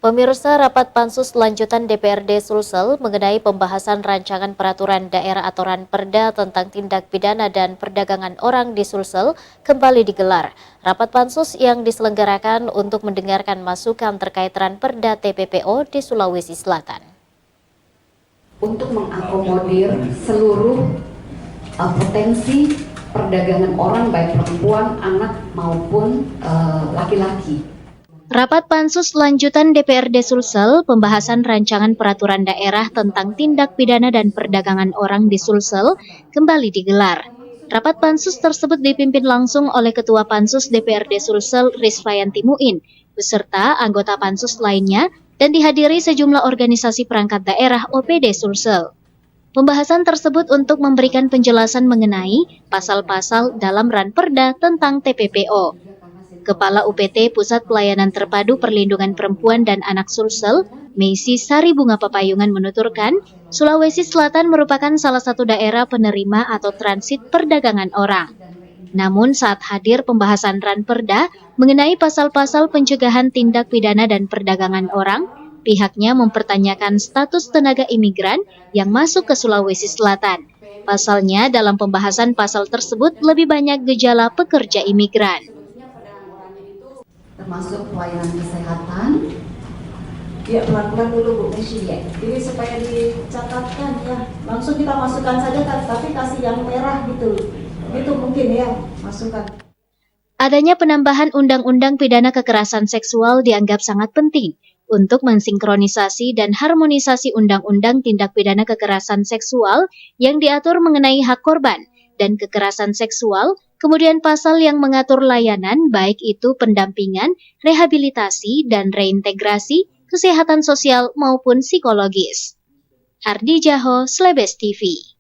Pemirsa, rapat pansus lanjutan DPRD Sulsel mengenai pembahasan rancangan peraturan daerah aturan Perda tentang tindak pidana dan perdagangan orang di Sulsel kembali digelar. Rapat pansus yang diselenggarakan untuk mendengarkan masukan terkait Perda TPPO di Sulawesi Selatan. Untuk mengakomodir seluruh potensi perdagangan orang baik perempuan, anak maupun laki-laki. Rapat pansus lanjutan DPRD Sulsel, pembahasan rancangan peraturan daerah tentang tindak pidana dan perdagangan orang di Sulsel kembali digelar. Rapat pansus tersebut dipimpin langsung oleh Ketua Pansus DPRD Sulsel Rizvayanti Muin, beserta anggota pansus lainnya dan dihadiri sejumlah organisasi perangkat daerah OPD Sulsel. Pembahasan tersebut untuk memberikan penjelasan mengenai pasal-pasal dalam Ranperda tentang TPPO. Kepala UPT Pusat Pelayanan Terpadu Perlindungan Perempuan dan Anak Sulsel, Meisi Sari Bunga Papayungan menuturkan, Sulawesi Selatan merupakan salah satu daerah penerima atau transit perdagangan orang. Namun saat hadir pembahasan Ranperda mengenai pasal-pasal pencegahan tindak pidana dan perdagangan orang, pihaknya mempertanyakan status tenaga imigran yang masuk ke Sulawesi Selatan. Pasalnya dalam pembahasan pasal tersebut lebih banyak gejala pekerja imigran. Termasuk pelayanan kesehatan. Ya, pelan-pelan dulu Bu Meshi ya. Ini supaya dicatatkan ya. Langsung kita masukkan saja, tapi kasih yang merah gitu. Itu mungkin ya, masukkan. Adanya penambahan undang-undang pidana kekerasan seksual dianggap sangat penting untuk mensinkronisasi dan harmonisasi undang-undang tindak pidana kekerasan seksual yang diatur mengenai hak korban dan kekerasan seksual, kemudian pasal yang mengatur layanan baik itu pendampingan, rehabilitasi, dan reintegrasi, kesehatan sosial maupun psikologis. Ardi Jaho, Slebes TV.